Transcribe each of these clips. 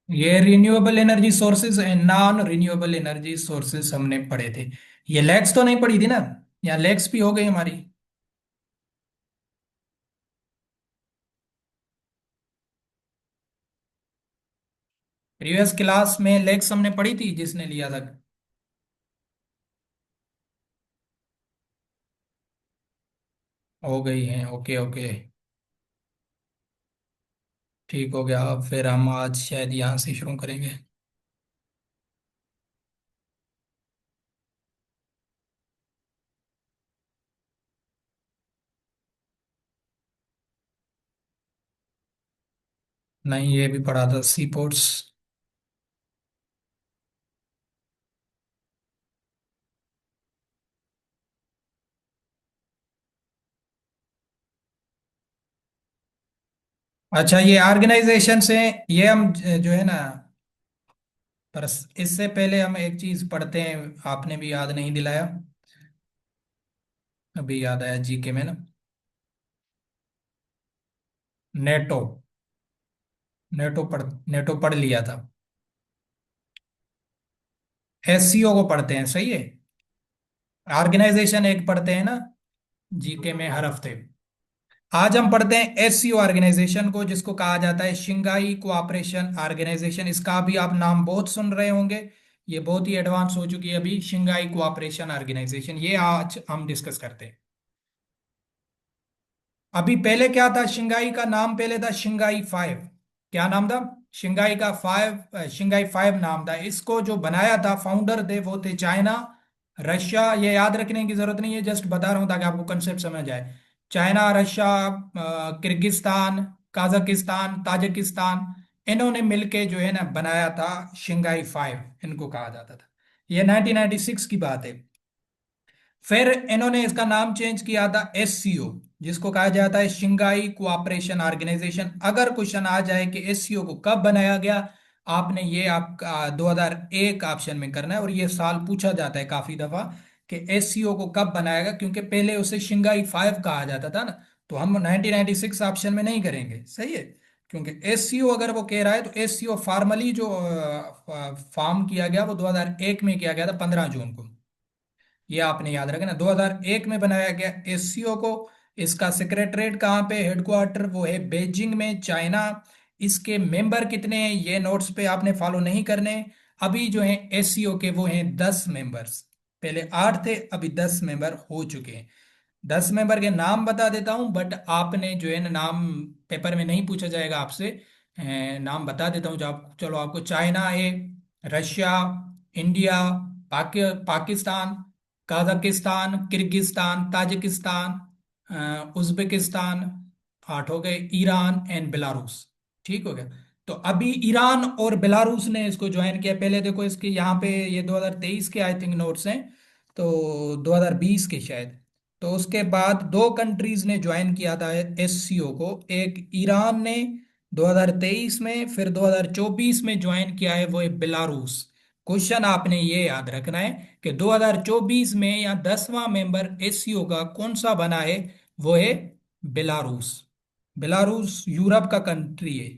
ये renewable energy sources and non renewable energy sources हमने पढ़े थे। ये लेक्स तो नहीं पढ़ी थी ना? या लेक्स भी हो गई हमारी? प्रीवियस क्लास में लेक्स हमने पढ़ी थी जिसने लिया था। हो गई है, ओके ओके। ठीक हो गया। अब फिर हम आज शायद यहाँ से शुरू करेंगे। नहीं, ये भी पढ़ा था सी पोर्ट्स। अच्छा, ये ऑर्गेनाइजेशन से, ये हम जो है ना, पर इससे पहले हम एक चीज पढ़ते हैं। आपने भी याद नहीं दिलाया, अभी याद आया जीके में ना। नेटो। नेटो पढ़ लिया था। एससीओ को पढ़ते हैं, सही है। ऑर्गेनाइजेशन एक पढ़ते हैं ना जीके में हर हफ्ते। आज हम पढ़ते हैं एससीओ ऑर्गेनाइजेशन को, जिसको कहा जाता है शिंगाई कोऑपरेशन ऑर्गेनाइजेशन। इसका भी आप नाम बहुत सुन रहे होंगे। ये बहुत ही एडवांस हो चुकी है अभी, शिंगाई कोऑपरेशन ऑर्गेनाइजेशन। ये आज हम डिस्कस करते हैं। अभी पहले क्या था, शिंगाई का नाम पहले था शिंगाई फाइव। क्या नाम था? शिंगाई का फाइव, शिंगाई फाइव नाम था। इसको जो बनाया था, फाउंडर थे वो थे चाइना, रशिया। ये याद रखने की जरूरत नहीं है, जस्ट बता रहा हूं ताकि आपको कंसेप्ट समझ आए। China, Russia, Kyrgyzstan, Kazakhstan, Tajikistan, इन्होंने मिलके जो है ना बनाया था शिंगाई फाइव, इनको कहा जाता था। ये 1996 की बात है। फिर इन्होंने इसका नाम चेंज किया था एससीओ, जिसको कहा जाता है शिंगाई कोऑपरेशन ऑर्गेनाइजेशन। अगर क्वेश्चन आ जाए कि एससीओ को कब बनाया गया, आपने ये आपका 2001 ऑप्शन में करना है। और ये साल पूछा जाता है काफी दफा कि एससीओ को कब बनाया गया, क्योंकि पहले उसे शिंगाई फाइव कहा जाता था ना। तो हम 1996 ऑप्शन में नहीं करेंगे, सही है। क्योंकि एससीओ अगर वो कह रहा है, तो एससीओ फॉर्मली जो फॉर्म किया गया वो 2001 में किया गया था, 15 जून को। ये आपने याद रखना, 2001 में बनाया गया एससीओ को। इसका सेक्रेटरीट कहाँ पे, हेडक्वार्टर, वो है बीजिंग में, चाइना। इसके मेंबर कितने हैं ये नोट्स पे आपने फॉलो नहीं करने। अभी जो है एससीओ के वो हैं 10 मेंबर्स। पहले 8 थे, अभी 10 मेंबर हो चुके हैं। 10 मेंबर के नाम बता देता हूं, बट आपने जो है ना, नाम पेपर में नहीं पूछा जाएगा आपसे। नाम बता देता हूं जो आप, चलो, आपको चाइना है, Russia, India, Pakistan, Kazakhstan, Kyrgyzstan, Tajikistan, Uzbekistan, 8 हो गए, ईरान एंड बेलारूस। ठीक हो गया। तो अभी ईरान और बेलारूस ने इसको ज्वाइन किया। पहले देखो, इसके यहाँ पे ये 2023 के आई थिंक नोट्स हैं, तो 2020 के शायद। तो उसके बाद दो कंट्रीज ने ज्वाइन किया था एससीओ को। एक ईरान ने 2023 में, फिर 2024 में ज्वाइन किया है, वो है बेलारूस। क्वेश्चन आपने ये याद रखना है कि 2024 में या 10वां मेंबर एससीओ का कौन सा बना है, वो है बेलारूस। बेलारूस यूरोप का कंट्री है,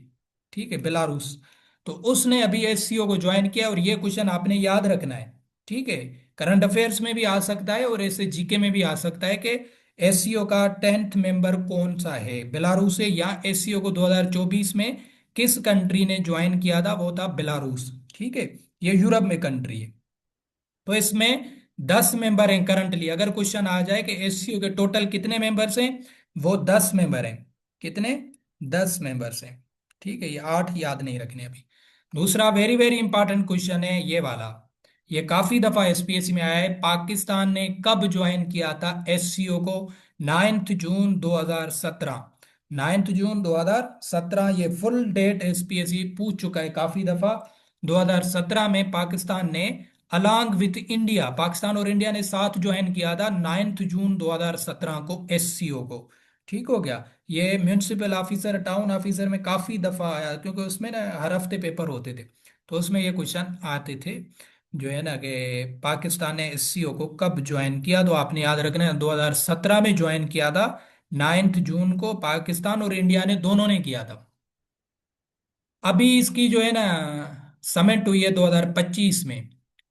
ठीक है, बेलारूस। तो उसने अभी एससीओ को ज्वाइन किया, और ये क्वेश्चन आपने याद रखना है। ठीक है, करंट अफेयर्स में भी आ सकता है और ऐसे जीके में भी आ सकता है कि एससीओ का 10th मेंबर कौन सा है, बेलारूस है, या एससीओ को 2024 में किस कंट्री ने ज्वाइन किया था, वो था बेलारूस। ठीक है, ये यूरोप में कंट्री है। तो इसमें 10 मेंबर हैं करंटली। अगर क्वेश्चन आ जाए कि एससीओ के टोटल कितने मेंबर्स हैं, वो 10 मेंबर हैं। कितने? 10 मेंबर्स हैं। ठीक है, ये 8 याद नहीं रखने अभी। दूसरा वेरी वेरी इंपॉर्टेंट क्वेश्चन है ये वाला। ये काफी दफा एसपीएससी में आया है। पाकिस्तान ने कब ज्वाइन किया था एससीओ को? 9 जून 2017। 9 जून 2017, ये फुल डेट एसपीएससी पूछ चुका है काफी दफा। 2017 में पाकिस्तान ने अलॉन्ग विथ इंडिया, पाकिस्तान और इंडिया ने साथ ज्वाइन किया था 9 जून 2017 को एससीओ को। ठीक हो गया। ये म्यूनिसिपल ऑफिसर, टाउन ऑफिसर में काफी दफा आया, क्योंकि उसमें ना हर हफ्ते पेपर होते थे। तो उसमें ये क्वेश्चन आते थे, जो है ना, कि पाकिस्तान ने एससीओ को कब ज्वाइन किया। तो आपने याद रखना है 2017 में ज्वाइन किया था। 9 जून को पाकिस्तान और इंडिया ने दोनों ने किया था। अभी इसकी जो है ना समिट हुई है 2025 में।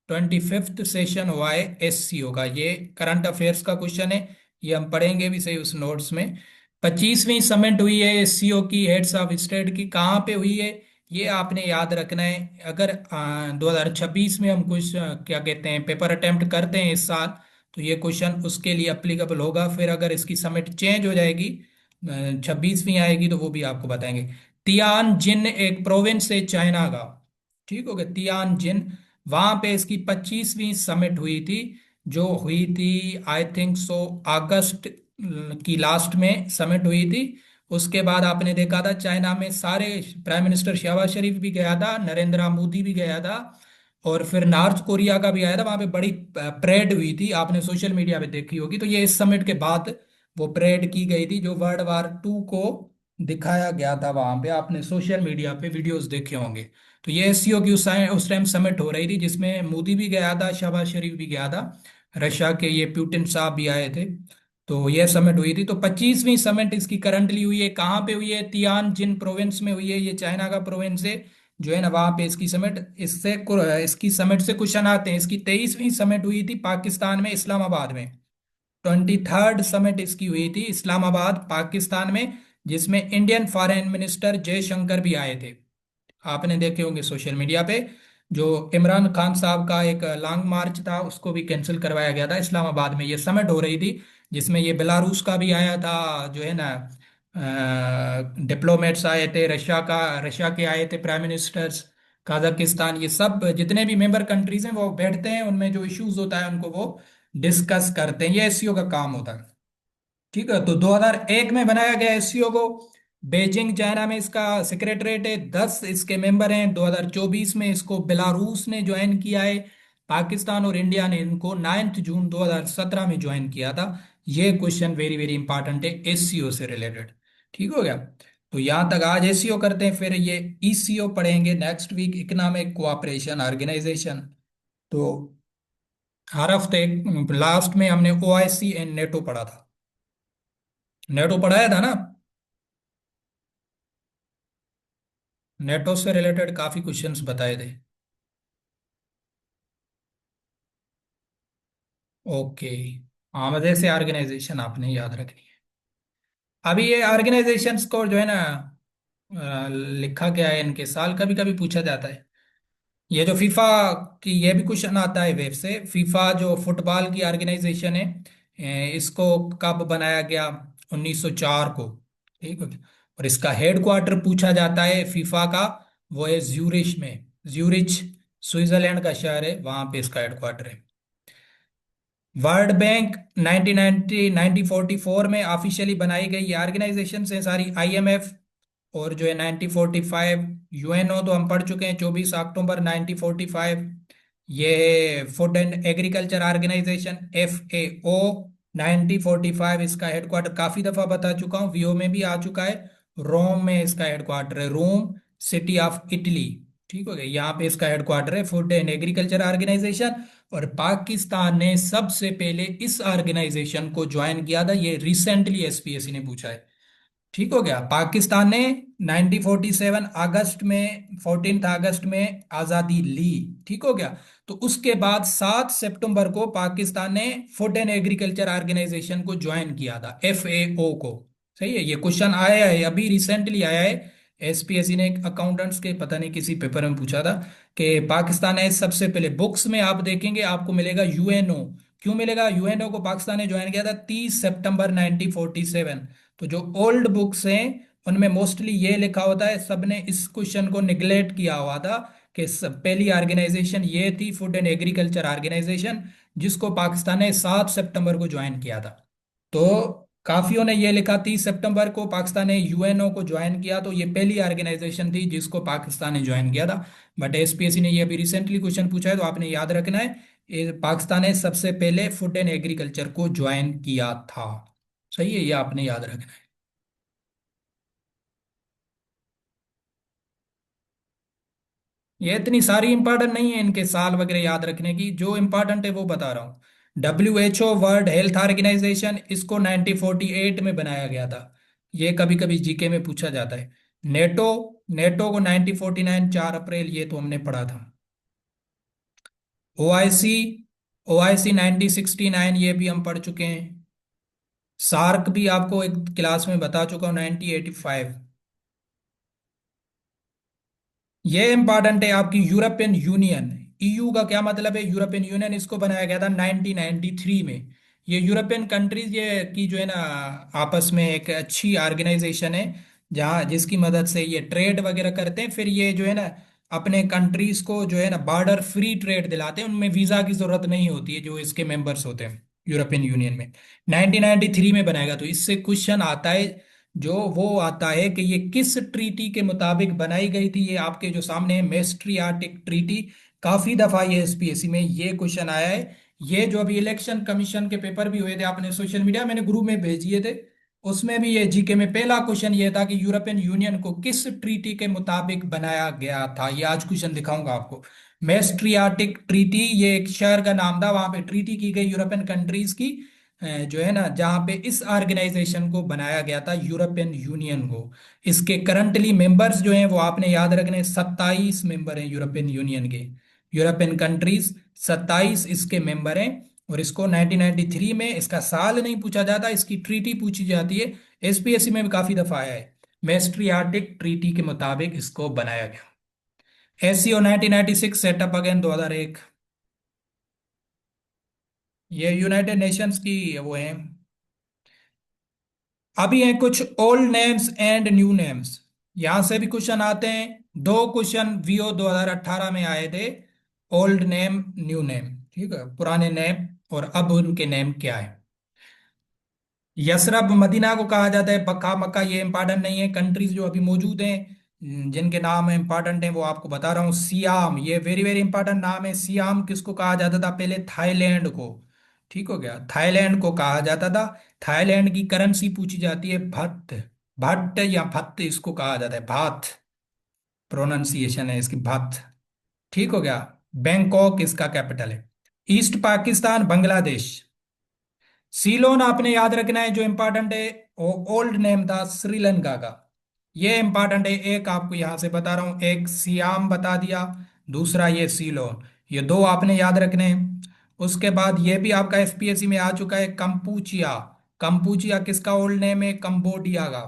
25th सेशन हुआ है एससीओ का। ये करंट अफेयर्स का क्वेश्चन है, ये हम पढ़ेंगे भी सही उस नोट्स में। 25वीं समिट हुई है एससीओ की, हेड्स ऑफ स्टेट की। कहाँ पे हुई है ये आपने याद रखना है। अगर 2026 में हम कुछ क्या कहते हैं पेपर अटेम्प्ट करते हैं इस साल, तो ये क्वेश्चन उसके लिए अप्लीकेबल होगा। फिर अगर इसकी समिट चेंज हो जाएगी, 26वीं आएगी, तो वो भी आपको बताएंगे। तियान जिन एक प्रोविंस है चाइना का, ठीक हो गया, तियान जिन। वहां पे इसकी 25वीं समिट हुई थी, जो हुई थी आई थिंक सो अगस्त की लास्ट में समिट हुई थी। उसके बाद आपने देखा था चाइना में सारे प्राइम मिनिस्टर शहबाज शरीफ भी गया था, नरेंद्र मोदी भी गया था, और फिर नॉर्थ कोरिया का भी आया था। वहां पे बड़ी परेड हुई थी, आपने सोशल मीडिया पे देखी होगी। तो ये इस समिट के बाद वो परेड की गई थी, जो वर्ल्ड वार 2 को दिखाया गया था। वहां पे आपने सोशल मीडिया पे वीडियोस देखे होंगे। तो ये एससीओ की उस टाइम समिट हो रही थी, जिसमें मोदी भी गया था, शहबाज शरीफ भी गया था, रशिया के ये पुतिन साहब भी आए थे। तो ये समिट हुई थी। तो 25वीं समिट इसकी करंटली हुई है। कहाँ पे हुई है? तियान जिन प्रोविंस में हुई है। ये चाइना का प्रोविंस है जो है ना, वहां पे इसकी समिट। इसकी समिट से क्वेश्चन आते हैं। इसकी 23वीं समिट हुई थी पाकिस्तान में, इस्लामाबाद में। 23rd समिट इसकी हुई थी इस्लामाबाद पाकिस्तान में, जिसमें इंडियन फॉरेन मिनिस्टर जयशंकर भी आए थे। आपने देखे होंगे सोशल मीडिया पे। जो इमरान खान साहब का एक लॉन्ग मार्च था, उसको भी कैंसिल करवाया गया था। इस्लामाबाद में ये समिट हो रही थी, जिसमें ये बेलारूस का भी आया था, जो है ना डिप्लोमेट्स आए थे, रशिया के आए थे प्राइम मिनिस्टर्स, कजाकिस्तान, ये सब जितने भी मेंबर कंट्रीज हैं वो बैठते हैं, उनमें जो इश्यूज होता है उनको वो डिस्कस करते हैं। ये एससीओ का काम होता है। ठीक है, तो 2001 में बनाया गया एससीओ को। बेजिंग चाइना में इसका सेक्रेटरीट है, 10 इसके मेंबर हैं। 2024 में इसको बेलारूस ने ज्वाइन किया है। पाकिस्तान और इंडिया ने इनको 9 जून 2017 में ज्वाइन किया था। ये क्वेश्चन वेरी वेरी इंपॉर्टेंट है एससीओ से रिलेटेड। ठीक हो गया। तो यहां तक आज एससीओ करते हैं, फिर ये ईसीओ पढ़ेंगे next week, economic cooperation organisation. तो हर हफ्ते लास्ट में हमने ओआईसी एंड नेटो पढ़ा था। नेटो पढ़ाया था ना? नेटो से रिलेटेड काफी क्वेश्चंस बताए थे। ओके। हाँ, मतलब ऐसे ऑर्गेनाइजेशन आपने याद रखनी है। अभी ये ऑर्गेनाइजेशंस को जो है ना लिखा गया है इनके साल, कभी कभी पूछा जाता है। ये जो फीफा की, ये भी क्वेश्चन आता है वेब से। फीफा जो फुटबॉल की ऑर्गेनाइजेशन है, इसको कब बनाया गया? 1904 को। ठीक है। और इसका हेडक्वार्टर पूछा जाता है फीफा का, वो है ज्यूरिश में। ज्यूरिच स्विट्जरलैंड का शहर है, वहां पे इसका हेडक्वार्टर है। वर्ल्ड बैंक 1990 1944 में ऑफिशियली बनाई गई ये ऑर्गेनाइजेशन है सारी। आईएमएफ, और जो है 1945 यूएनओ तो हम पढ़ चुके हैं, 24 अक्टूबर 1945। ये food and agriculture organisation FAO 1945, इसका हेडक्वार्टर काफी दफा बता चुका हूँ, वीओ में भी आ चुका है। रोम में इसका हेडक्वार्टर है, रोम सिटी ऑफ इटली। ठीक हो गया, यहाँ पे इसका हेडक्वार्टर है फूड एंड एग्रीकल्चर ऑर्गेनाइजेशन। और पाकिस्तान ने सबसे पहले इस ऑर्गेनाइजेशन को ज्वाइन किया था, ये रिसेंटली एसपीएससी ने पूछा है। ठीक हो गया। पाकिस्तान ने 1947 अगस्त में, 14 अगस्त में आजादी ली। ठीक हो गया। तो उसके बाद 7 सितंबर को पाकिस्तान ने फूड एंड एग्रीकल्चर ऑर्गेनाइजेशन को ज्वाइन किया था, एफएओ को। सही है, ये क्वेश्चन आया है, अभी रिसेंटली आया है। एसपीएससी ने अकाउंटेंट्स के पता नहीं किसी पेपर में पूछा था कि पाकिस्तान ने सबसे पहले, बुक्स में आप देखेंगे आपको मिलेगा यूएनओ। क्यों मिलेगा? यूएनओ को पाकिस्तान ने ज्वाइन किया था 30 सितंबर 1947। तो जो ओल्ड बुक्स हैं उनमें मोस्टली ये लिखा होता है, सबने इस क्वेश्चन को निगलेक्ट किया हुआ था कि पहली ऑर्गेनाइजेशन ये थी फूड एंड एग्रीकल्चर ऑर्गेनाइजेशन, जिसको पाकिस्तान ने 7 सितंबर को ज्वाइन किया था। तो काफियों ने ये लिखा 30 सितंबर को पाकिस्तान ने यूएनओ को ज्वाइन किया, तो ये पहली ऑर्गेनाइजेशन थी जिसको पाकिस्तान ने ज्वाइन किया था। बट एसपीएससी ने ये अभी रिसेंटली क्वेश्चन पूछा है, तो आपने याद रखना है, पाकिस्तान ने सबसे पहले फूड एंड एग्रीकल्चर को ज्वाइन किया था। सही है, ये आपने याद रखना है। ये इतनी सारी इंपॉर्टेंट नहीं है इनके साल वगैरह याद रखने की, जो इंपॉर्टेंट है वो बता रहा हूँ। WHO वर्ल्ड हेल्थ ऑर्गेनाइजेशन, इसको 1948 में बनाया गया था। ये कभी कभी जीके में पूछा जाता है। नेटो, नेटो को 1949 4 अप्रैल, ये तो हमने पढ़ा था। ओआईसी, ओआईसी 1969, ये भी हम पढ़ चुके हैं। सार्क भी आपको एक क्लास में बता चुका हूँ, 1985। ये इंपॉर्टेंट है आपकी, यूरोपियन यूनियन। ईयू का क्या मतलब है? यूरोपियन यूनियन, इसको बनाया गया था 1993 में। ये यूरोपियन कंट्रीज ये की जो है ना, आपस में एक अच्छी ऑर्गेनाइजेशन है, जहाँ जिसकी मदद से ये ट्रेड वगैरह करते हैं। फिर ये जो है ना, अपने कंट्रीज को जो है ना बॉर्डर फ्री ट्रेड दिलाते हैं, उनमें वीजा की जरूरत नहीं होती है, जो इसके मेंबर्स होते हैं यूरोपियन यूनियन में। 1993 में बनाएगा, तो इससे क्वेश्चन आता है, जो वो आता है कि ये किस ट्रीटी के मुताबिक बनाई गई थी। ये आपके जो सामने है, मेस्ट्रियाटिक ट्रीटी। काफी दफा ये एसपीएससी में ये क्वेश्चन आया है। ये जो अभी इलेक्शन कमीशन के पेपर भी हुए थे, आपने सोशल मीडिया, मैंने ग्रुप में भेजिए थे, उसमें भी ये जीके में पहला क्वेश्चन ये था कि यूरोपियन यूनियन को किस ट्रीटी के मुताबिक बनाया गया था। ये आज क्वेश्चन दिखाऊंगा आपको। मेस्ट्रियाटिक ट्रीटी, ये एक शहर का नाम था, वहां पे ट्रीटी की गई यूरोपियन कंट्रीज की, जो है ना, जहां पे इस ऑर्गेनाइजेशन को बनाया गया था, यूरोपियन यूनियन को। इसके करंटली मेंबर्स जो हैं वो आपने याद रखने, 27 मेंबर हैं यूरोपियन यूनियन के। यूरोपियन कंट्रीज 27 इसके मेंबर हैं। और इसको 1993 में, इसका साल नहीं पूछा जाता, इसकी ट्रीटी पूछी जाती है। एसपीएससी में भी काफी दफा आया है। मेस्ट्रियाटिक ट्रीटी के मुताबिक इसको बनाया गया। SCO 1996 setup again 2001। ये यूनाइटेड नेशंस की वो है। अभी हैं कुछ old names and new names, यहां से भी क्वेश्चन आते हैं। दो क्वेश्चन वीओ 2018 में आए थे, ओल्ड नेम न्यू नेम, ठीक है, पुराने नेम और अब उनके नेम क्या है। यसरब मदीना को कहा जाता है, बक्का मक्का, ये इंपॉर्टेंट नहीं है। कंट्रीज जो अभी मौजूद हैं, जिनके नाम इंपॉर्टेंट हैं, वो आपको बता रहा हूँ। सियाम, ये वेरी वेरी इंपॉर्टेंट नाम है। सियाम किसको कहा जाता था पहले? थाईलैंड को। ठीक हो गया, थाईलैंड को कहा जाता था। थाईलैंड की करेंसी पूछी जाती है भत्त। भट्ट या भत्त इसको कहा जाता है, भात प्रोनाउंसिएशन है इसकी, भत्त। ठीक हो गया। बैंकॉक इसका कैपिटल है। ईस्ट पाकिस्तान बांग्लादेश। सीलोन आपने याद रखना है, जो इंपॉर्टेंट है। ओल्ड नेम था श्रीलंका का। ये इंपॉर्टेंट है, एक आपको यहां से बता रहा हूं, एक सियाम बता दिया, दूसरा ये सीलोन। ये दो आपने याद रखने हैं। उसके बाद ये भी आपका एसपीएससी में आ चुका है, कंपूचिया। कंपूचिया किसका ओल्ड नेम है? कंबोडिया का।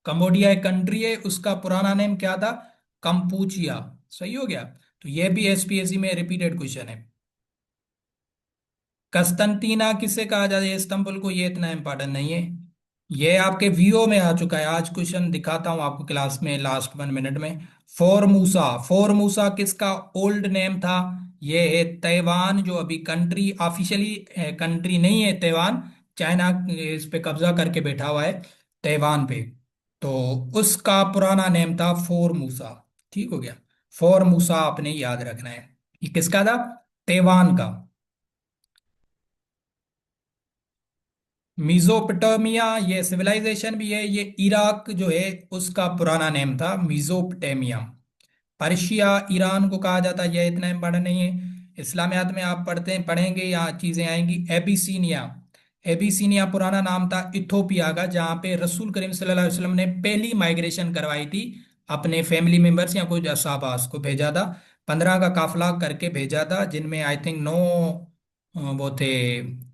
कंबोडिया एक कंट्री है, उसका पुराना नेम क्या था? कंपूचिया। सही हो गया। तो ये भी एसपीएससी में रिपीटेड क्वेश्चन है। कस्तंतीना किसे कहा जाता है? इस्तंबुल को। ये इतना इंपॉर्टेंट नहीं है। ये आपके वीओ में आ चुका है, आज क्वेश्चन दिखाता हूं आपको क्लास में लास्ट 1 मिनट में। फॉर्मूसा, फॉर्मूसा किसका ओल्ड नेम था? ये है तैवान, जो अभी कंट्री ऑफिशियली कंट्री नहीं है तैवान। चाइना इस पे कब्जा करके बैठा हुआ है तैवान पे। तो उसका पुराना नेम था फॉर्मूसा। ठीक हो गया। फॉर्मूसा आपने याद रखना है। ये किसका था? तैवान का। मिजोपोटामिया, ये सिविलाइजेशन भी है। ये इराक जो है उसका पुराना नेम था मिजोपोटामिया। पर्शिया ईरान को कहा जाता है, यह इतना इंपॉर्टेंट नहीं है। इस्लामियात में आप पढ़ते हैं, पढ़ेंगे, यहाँ चीजें आएंगी। एबिसीनिया, एबिसीनिया पुराना नाम था इथोपिया का, जहाँ पे रसूल करीम सल्लल्लाहु अलैहि वसल्लम ने पहली माइग्रेशन करवाई थी। अपने फैमिली मेंबर्स या कुछ असाबास को भेजा था, 15 का काफिला करके भेजा था, जिनमें आई थिंक 9 वो थे,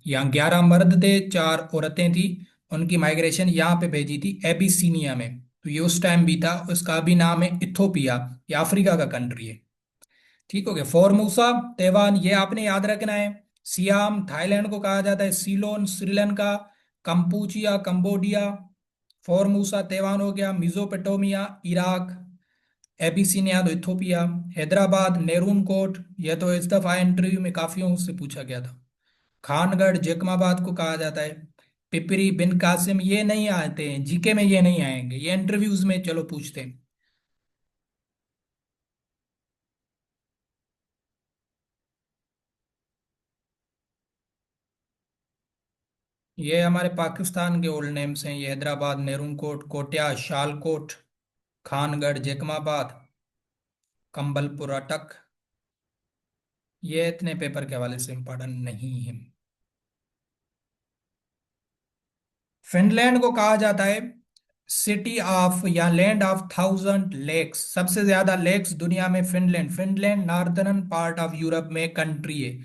यहाँ 11 मर्द थे, 4 औरतें थी। उनकी माइग्रेशन यहाँ पे भेजी थी एबिसीनिया में। तो ये उस टाइम भी था। उसका भी नाम है इथोपिया। ये अफ्रीका का कंट्री है। ठीक हो गया। फॉर्मूसा तैवान, ये आपने याद रखना है। सियाम थाईलैंड को कहा जाता है। Ceylon Sri Lanka. Kampuchea Cambodia. Formosa Taiwan हो गया। Mesopotamia Iraq. एबिसिनिया तो इथोपिया। हैदराबाद नेरून कोट, यह तो इस दफा इंटरव्यू में काफियों से पूछा गया था। खानगढ़ जैकमाबाद को कहा जाता है। पिपरी बिन कासिम, ये नहीं आते हैं जीके में, ये नहीं आएंगे, ये इंटरव्यूज में चलो पूछते हैं। ये हमारे पाकिस्तान के ओल्ड नेम्स हैं। ये हैदराबाद नेरून कोट, कोट्या शालकोट, खानगढ़ जैकमाबाद, कंबलपुर अटक। ये इतने पेपर के हवाले से इंपॉर्टेंट नहीं है। फिनलैंड को कहा जाता है सिटी ऑफ या लैंड ऑफ थाउजेंड लेक्स, सबसे ज्यादा लेक्स दुनिया में Finland, Finland northern part of Europe में कंट्री है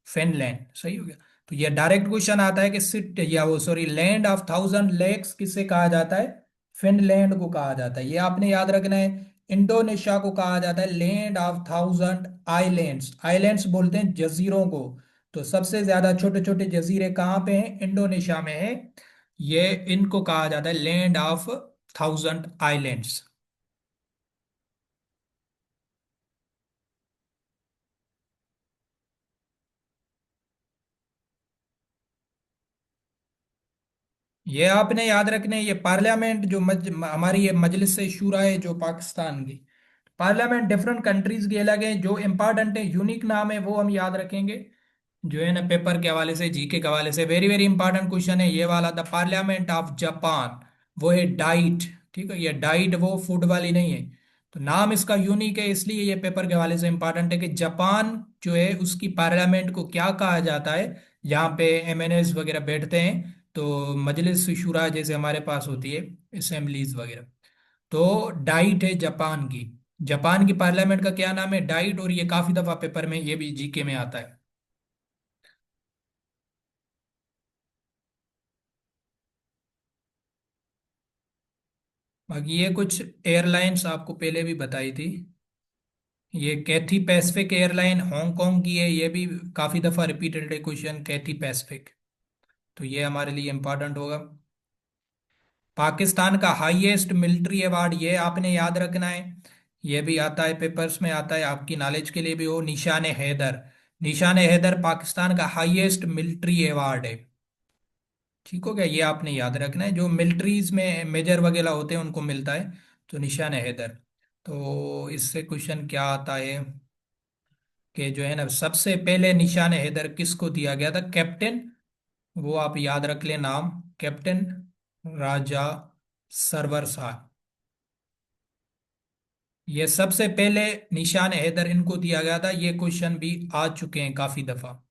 फिनलैंड, सही हो गया। तो ये डायरेक्ट क्वेश्चन आता है कि सिट या वो sorry land of thousand lakes किसे कहा जाता है, फिनलैंड को कहा जाता है। ये आपने याद रखना है। इंडोनेशिया को कहा जाता है land of thousand islands, islands बोलते हैं जजीरों को। तो सबसे ज्यादा छोटे छोटे जजीरे कहाँ पे हैं, इंडोनेशिया में है। ये इनको कहा जाता है लैंड ऑफ थाउजेंड आइलैंड्स। ये आपने याद रखने, ये पार्लियामेंट जो हमारी ये मजलिस शूरा है जो पाकिस्तान की, पार्लियामेंट डिफरेंट कंट्रीज की अलग है। जो इंपॉर्टेंट है यूनिक नाम है वो हम याद रखेंगे, जो है ना पेपर के हवाले से, जीके के हवाले से वेरी वेरी इंपॉर्टेंट क्वेश्चन है ये वाला। द पार्लियामेंट ऑफ जापान, वो है डाइट, ठीक है। ये डाइट वो फूड वाली नहीं है। तो नाम इसका यूनिक है, इसलिए ये पेपर के हवाले से इंपॉर्टेंट है कि जापान जो है उसकी पार्लियामेंट को क्या कहा जाता है। यहाँ पे एमएनएस वगैरह बैठते हैं, तो मजलिस शुरा जैसे हमारे पास होती है असेंबलीज वगैरह। तो डाइट है जापान की, जापान की पार्लियामेंट का क्या नाम है, डाइट। और ये काफी दफा पेपर में ये भी जीके में आता है। बाकी ये कुछ एयरलाइंस आपको पहले भी बताई थी। ये कैथी पैसिफिक एयरलाइन हांगकांग की है, ये भी काफी दफा रिपीटेड है क्वेश्चन, कैथी पैसिफिक। तो ये हमारे लिए इंपॉर्टेंट होगा। पाकिस्तान का हाईएस्ट मिलिट्री अवार्ड, ये आपने याद रखना है। ये भी आता है पेपर्स में, आता है आपकी नॉलेज के लिए भी हो, निशान हैदर। निशान हैदर पाकिस्तान का हाईएस्ट मिलिट्री अवार्ड है। ठीक हो गया, ये आपने याद रखना है, जो मिलिट्रीज में मेजर वगैरह होते हैं उनको मिलता है। तो निशान हैदर। तो इससे क्वेश्चन क्या आता है कि जो है ना सबसे पहले निशान हैदर किसको दिया गया था, कैप्टन, वो आप याद रख ले नाम, कैप्टन राजा सरवर शाह। ये सबसे पहले निशान हैदर इनको दिया गया था, ये क्वेश्चन भी आ चुके हैं काफी दफा।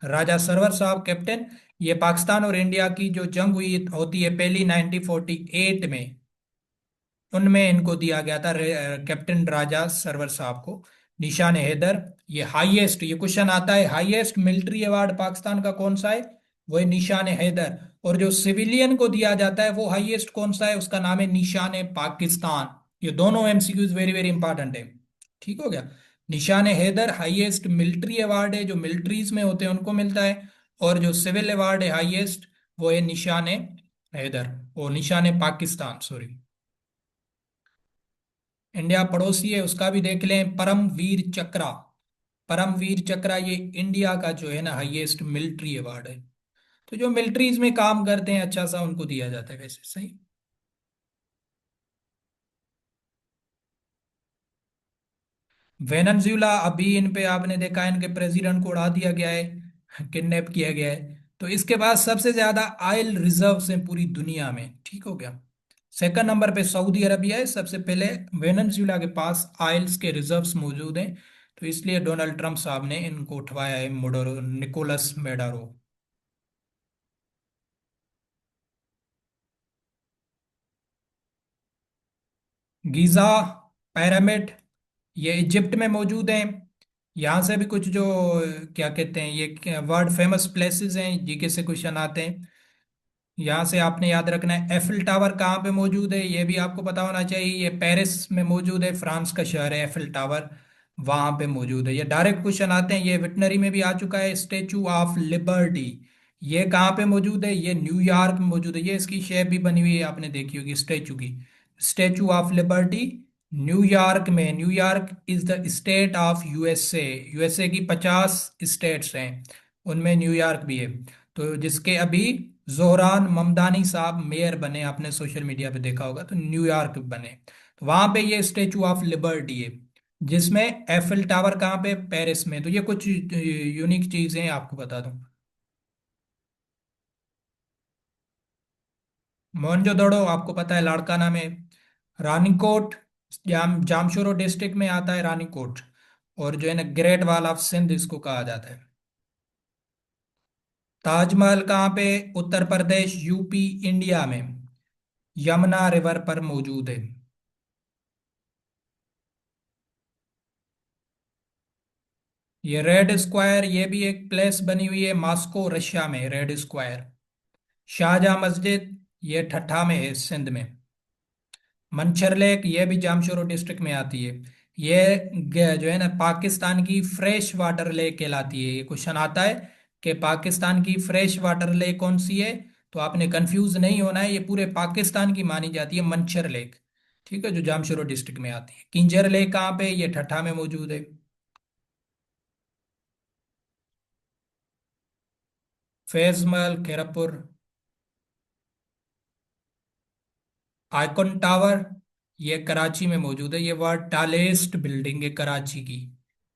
राजा सरवर साहब कैप्टन। ये पाकिस्तान और इंडिया की जो जंग हुई होती है पहली 1948 में, उनमें इनको दिया गया था कैप्टन राजा सरवर साहब को निशान हैदर। ये हाईएस्ट, ये क्वेश्चन आता है हाईएस्ट मिलिट्री अवार्ड पाकिस्तान का कौन सा है, वो है निशान हैदर। और जो सिविलियन को दिया जाता है वो हाईएस्ट कौन सा है, उसका नाम है निशान पाकिस्तान। ये दोनों एमसीक्यूज वेरी वेरी इंपॉर्टेंट है। ठीक हो गया। निशान हैदर हाईएस्ट मिलिट्री अवार्ड है, जो मिलिट्रीज में होते हैं उनको मिलता है। और जो सिविल अवार्ड है हाईएस्ट, वो है निशान हैदर, वो निशान पाकिस्तान सॉरी। इंडिया पड़ोसी है, उसका भी देख लें, परमवीर चक्रा। परमवीर चक्रा ये इंडिया का जो है ना हाईएस्ट मिलिट्री अवार्ड है। तो जो मिलिट्रीज में काम करते हैं अच्छा सा उनको दिया जाता है वैसे, सही। वेनेजुएला, अभी इन पे आपने देखा है इनके प्रेसिडेंट को उड़ा दिया गया है, किडनैप किया गया है। तो इसके बाद सबसे ज्यादा ऑयल रिजर्व्स हैं पूरी दुनिया में, ठीक हो गया। सेकंड नंबर पे सऊदी अरबिया है, सबसे पहले वेनेजुएला के पास ऑयल्स के रिजर्व्स मौजूद हैं। तो इसलिए डोनाल्ड ट्रंप साहब ने इनको उठवाया है, मोडोरो निकोलस मेडारो। गीजा पिरामिड, ये इजिप्ट में मौजूद है। यहाँ से भी कुछ जो क्या कहते हैं ये वर्ल्ड फेमस प्लेसेस हैं, जीके से क्वेश्चन आते हैं। यहाँ से आपने याद रखना है एफिल टावर कहाँ पे मौजूद है, ये भी आपको पता होना चाहिए। ये पेरिस में मौजूद है, फ्रांस का शहर है एफिल टावर, वहां पे मौजूद है। ये डायरेक्ट क्वेश्चन आते हैं, ये विटनरी में भी आ चुका है। स्टेचू ऑफ लिबर्टी, ये कहाँ पे मौजूद है, ये न्यूयॉर्क में मौजूद है। ये इसकी शेप भी बनी हुई है, आपने देखी होगी स्टेचू की। स्टेचू ऑफ लिबर्टी न्यूयॉर्क में, New York is the state of USA. USA की 50 स्टेट्स हैं, उनमें न्यूयॉर्क भी है। तो जिसके अभी जोहरान ममदानी साहब मेयर बने, आपने सोशल मीडिया पे देखा होगा, तो न्यूयॉर्क बने। तो वहां पे ये स्टेचू ऑफ लिबर्टी है, जिसमें एफिल टावर कहाँ पे, पेरिस में। तो ये कुछ यूनिक चीजें आपको बता दूं। मोहनजोदड़ो आपको पता है लाड़काना में। रानीकोट, जामशोरो डिस्ट्रिक्ट में आता है रानीकोट। और जो है ना ग्रेट वॉल ऑफ सिंध इसको कहा जाता है। ताजमहल कहाँ पे, उत्तर प्रदेश यूपी इंडिया में। यमुना रिवर पर मौजूद है? ये रेड स्क्वायर, ये भी एक प्लेस बनी हुई है मॉस्को रशिया में, रेड स्क्वायर। शाहजहां मस्जिद, ये ठट्ठा में है, सिंध में। मंचर लेक, ये भी जामशोरो डिस्ट्रिक्ट में आती है। ये जो है ना, पाकिस्तान की फ्रेश वाटर लेक कहलाती है। ये क्वेश्चन आता है कि पाकिस्तान की फ्रेश वाटर लेक कौन सी है, तो आपने कंफ्यूज नहीं होना है, ये पूरे पाकिस्तान की मानी जाती है मंचर लेक। ठीक है, जो जामशोरो डिस्ट्रिक्ट में आती है। किंजर लेक कहाँ पे है? ये ठट्ठा में मौजूद है। फैज महल, खैरपुर। आइकॉन टावर, ये कराची में मौजूद है। ये वर्ल्ड टालेस्ट बिल्डिंग है कराची की।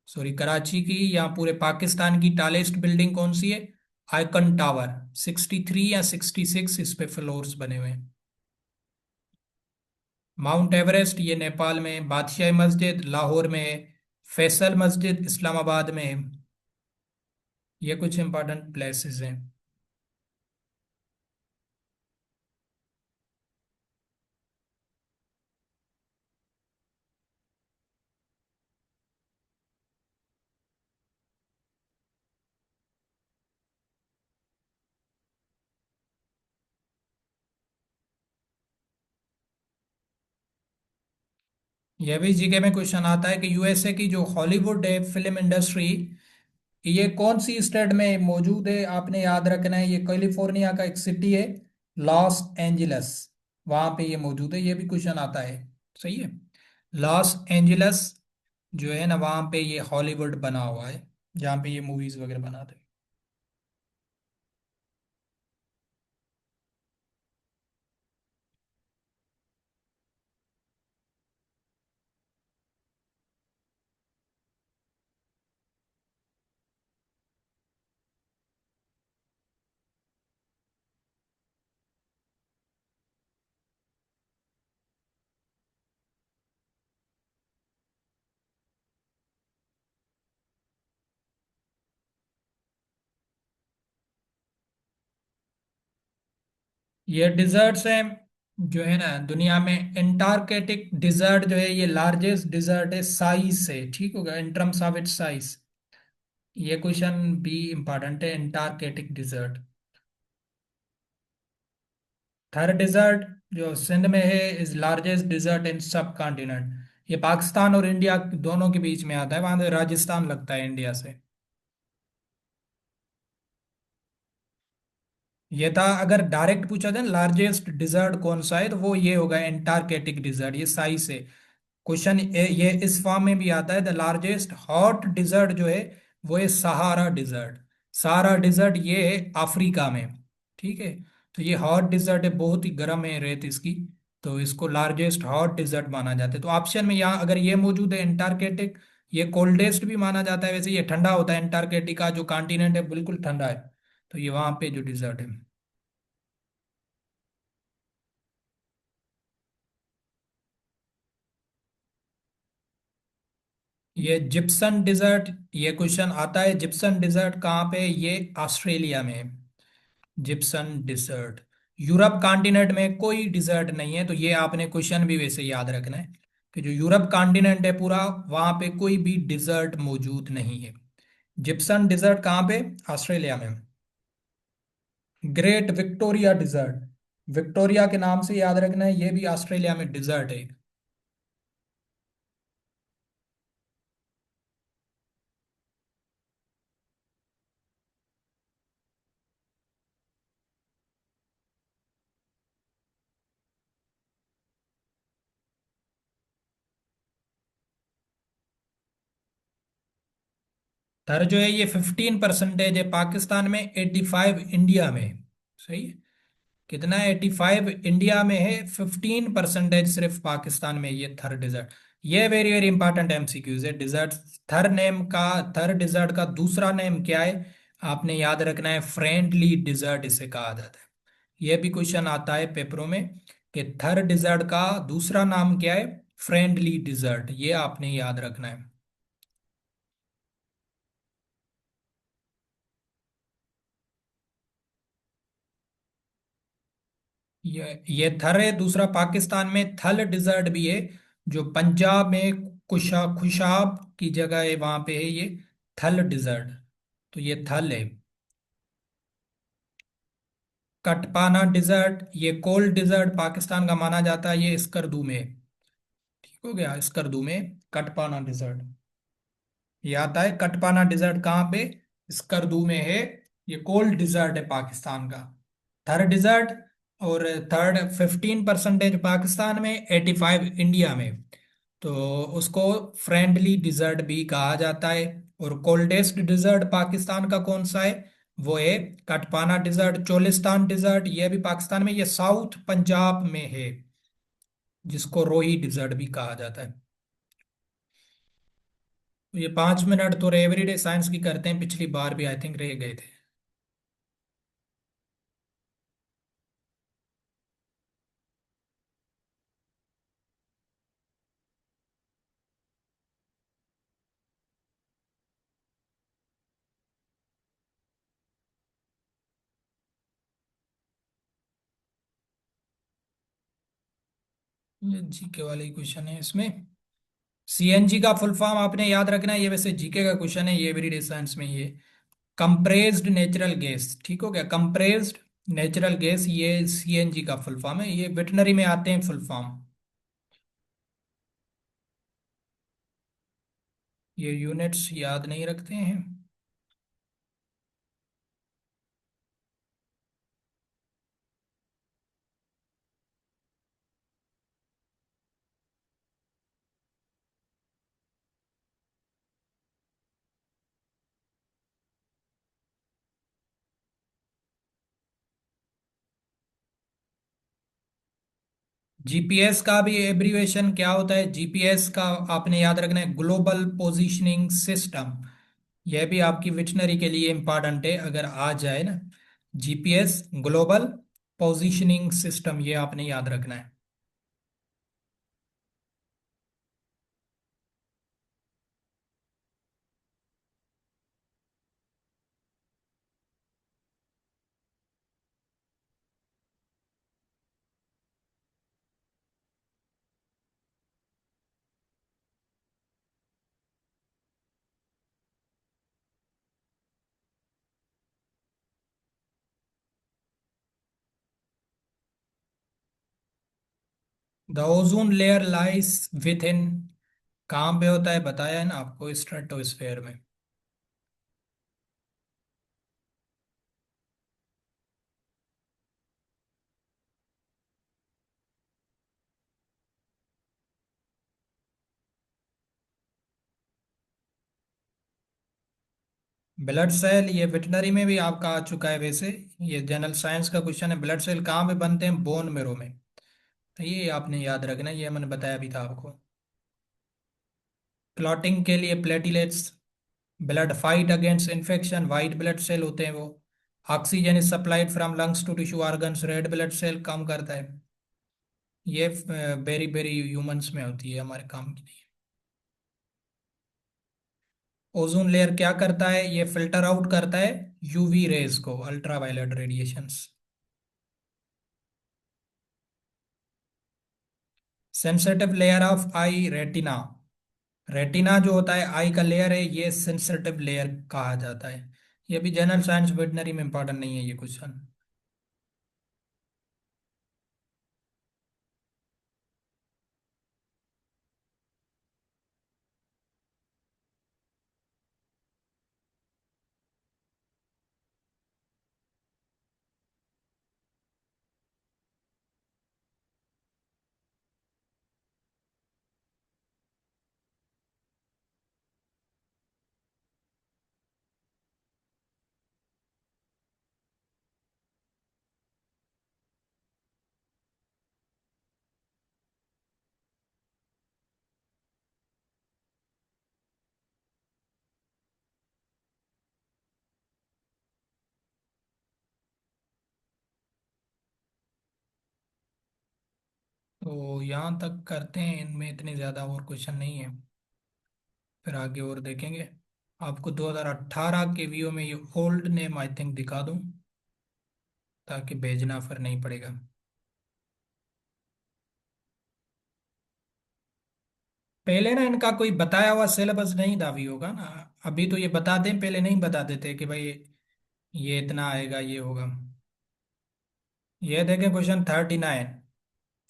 सॉरी, कराची की या पूरे पाकिस्तान की टालेस्ट बिल्डिंग कौन सी है? Icon tower. 63 या 66 इस पे फ्लोर्स बने हुए हैं। माउंट एवरेस्ट, ये नेपाल में। बादशाही मस्जिद लाहौर में है। फैसल मस्जिद इस्लामाबाद में है। ये कुछ इंपॉर्टेंट प्लेसेस हैं। यह भी जीके में क्वेश्चन आता है कि यूएसए की जो हॉलीवुड है फिल्म इंडस्ट्री, ये कौन सी स्टेट में मौजूद है? आपने याद रखना है, ये कैलिफोर्निया का एक सिटी है, लॉस एंजलस। वहां पे ये मौजूद है। ये भी क्वेश्चन आता है। सही है। लॉस एंजलस जो है ना, वहां पे ये हॉलीवुड बना हुआ है, जहाँ पे ये मूवीज वगैरह बनाते हैं। ये डिजर्ट्स हैं जो है ना दुनिया में, एंटार्क्टिक डिजर्ट जो है ये लार्जेस्ट डिजर्ट है साइज से। ठीक होगा, in terms of its size. ये क्वेश्चन भी इंपॉर्टेंट है, एंटार्क्टिक डिजर्ट। थर डिजर्ट जो सिंध में है इज लार्जेस्ट डिजर्ट इन सब कॉन्टिनेंट। ये पाकिस्तान और इंडिया दोनों के बीच में आता है, वहां से राजस्थान लगता है इंडिया से। ये था, अगर डायरेक्ट पूछा जाए लार्जेस्ट डिजर्ट कौन सा है, तो वो ये होगा एंटार्क्टिक डिजर्ट, ये साइज से। क्वेश्चन ये इस फॉर्म में भी आता है, द लार्जेस्ट हॉट डिजर्ट जो है वो है सहारा डिजर्ट। सहारा डिजर्ट ये है अफ्रीका में। ठीक है, तो ये हॉट डिजर्ट है, बहुत ही गर्म है रेत इसकी, तो इसको लार्जेस्ट हॉट डिजर्ट माना जाता है। तो ऑप्शन में यहाँ अगर ये मौजूद है एंटार्क्टिक, ये कोल्डेस्ट भी माना जाता है, वैसे ये ठंडा होता है, एंटार्क्टिका जो कॉन्टिनेंट है बिल्कुल ठंडा है। तो ये वहां पे जो डिजर्ट है। ये जिप्सन डिजर्ट, ये क्वेश्चन आता है, जिप्सन डिजर्ट कहाँ पे है? ये ऑस्ट्रेलिया में है। Gipson dessert. यूरोप कॉन्टिनेंट में कोई डिजर्ट नहीं है, तो ये आपने क्वेश्चन भी वैसे याद रखना है कि जो यूरोप कॉन्टिनेंट है पूरा, वहां पे कोई भी डिजर्ट मौजूद नहीं है। जिप्सन डिजर्ट कहाँ पे? ऑस्ट्रेलिया में। ग्रेट विक्टोरिया डिजर्ट, विक्टोरिया के नाम से याद रखना है, ये भी ऑस्ट्रेलिया में डिजर्ट है। थर जो है ये 15% है पाकिस्तान में, 85 इंडिया में। सही है। कितना है? 85 इंडिया में है, 15% सिर्फ पाकिस्तान में ये थर डिजर्ट। ये वेरी वेरी इंपॉर्टेंट एमसीक्यूज है। डिजर्ट, थर नेम का, थर डिजर्ट का दूसरा नेम क्या है? आपने याद रखना है, फ्रेंडली डिजर्ट इसे कहा जाता है। यह भी क्वेश्चन आता है पेपरों में कि थर डिजर्ट का दूसरा नाम क्या है? फ्रेंडली डिजर्ट, ये आपने याद रखना है। ये थर है। दूसरा, पाकिस्तान में थल डिजर्ट भी है, जो पंजाब में खुशाब की जगह है, वहां पे है ये थल डिजर्ट। तो ये थल है। कटपाना डिजर्ट, ये कोल्ड डिजर्ट पाकिस्तान का माना जाता है, ये स्कर्दू में है। ठीक हो गया, स्कर्दू में कटपाना डिजर्ट। ये आता है कटपाना डिजर्ट कहाँ पे? स्कर्दू में है। ये कोल्ड डिजर्ट है पाकिस्तान का। थर्ड डिजर्ट, और थर्ड 15% पाकिस्तान में, 85 इंडिया में। तो उसको फ्रेंडली डिजर्ट भी कहा जाता है। और कोल्डेस्ट डिजर्ट पाकिस्तान का कौन सा है? वो है कटपाना डिजर्ट। चोलिस्तान डिजर्ट, ये भी पाकिस्तान में, ये साउथ पंजाब में है, जिसको रोही डिजर्ट भी कहा जाता है। तो ये 5 मिनट तो एवरीडे साइंस की करते हैं, पिछली बार भी आई थिंक रह गए थे। ये जीके वाले क्वेश्चन है इसमें। सीएनजी का फुल फॉर्म आपने याद रखना है, ये वैसे जीके का क्वेश्चन है, ये एवरीडे साइंस में ये कंप्रेस्ड नेचुरल गैस। ठीक हो गया, कंप्रेस्ड नेचुरल गैस, ये सीएनजी का फुल फॉर्म है, ये वेटनरी में आते हैं फुल फॉर्म। ये यूनिट्स याद नहीं रखते हैं। जीपीएस का भी एब्रीवेशन क्या होता है? जीपीएस का आपने याद रखना है, ग्लोबल पोजीशनिंग सिस्टम। यह भी आपकी विक्शनरी के लिए इंपॉर्टेंट है, अगर आ जाए ना। जीपीएस, ग्लोबल पोजीशनिंग सिस्टम, ये आपने याद रखना है। The ozone layer lies within, कहाँ पे होता है बताया है ना आपको, स्ट्रेटोस्फेयर में। ब्लड सेल, ये वेटनरी में भी आपका आ चुका है वैसे। ये जनरल साइंस का क्वेश्चन है, ब्लड सेल कहाँ पे बनते हैं? बोन मेरो में। तो ये आपने याद रखना है, ये मैंने बताया भी था आपको। क्लॉटिंग के लिए platelets, blood fight against infection, white blood cell होते हैं वो। Oxygen is supplied from lungs to tissue organs, red blood cell काम करता है। ये बेरी बेरी ह्यूमंस में होती है, हमारे काम की नहीं है। ओजोन लेयर क्या करता है? ये फिल्टर आउट करता है यूवी रेज को, ultraviolet radiations. Sensitive layer of I, retina. Retina जो होता है आई का लेयर है, ये सेंसिटिव लेयर कहा जाता है। ये भी जनरल साइंस वेटनरी में इंपॉर्टेंट नहीं है ये क्वेश्चन। तो यहाँ तक करते हैं, इनमें इतने ज़्यादा और क्वेश्चन नहीं है, फिर आगे और देखेंगे। आपको 2018 के व्यू में ये ओल्ड नेम आई थिंक दिखा दूँ, ताकि भेजना फिर नहीं पड़ेगा। पहले ना इनका कोई बताया हुआ सिलेबस नहीं था भी होगा ना। अभी तो ये बताते हैं, पहले नहीं बताते थे कि भाई ये इतना आएगा, ये होगा। ये देखें question 39।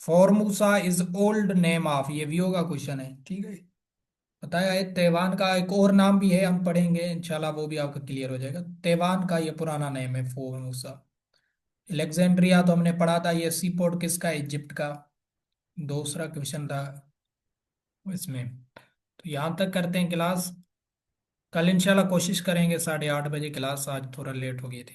Formosa is old name of, ये भी होगा क्वेश्चन है, ठीक है। बताया है तैवान का एक और नाम भी है, हम पढ़ेंगे इंशाल्लाह, वो भी आपका क्लियर हो जाएगा। तैवान का ये पुराना नेम है फॉर्मूसा। अलेक्जेंड्रिया तो हमने पढ़ा था, ये सी पोर्ट किसका है? इजिप्ट का। दूसरा क्वेश्चन था इसमें। तो यहाँ तक करते हैं क्लास। कल इंशाल्लाह कोशिश करेंगे 8:30 बजे क्लास, आज थोड़ा लेट हो गई थी।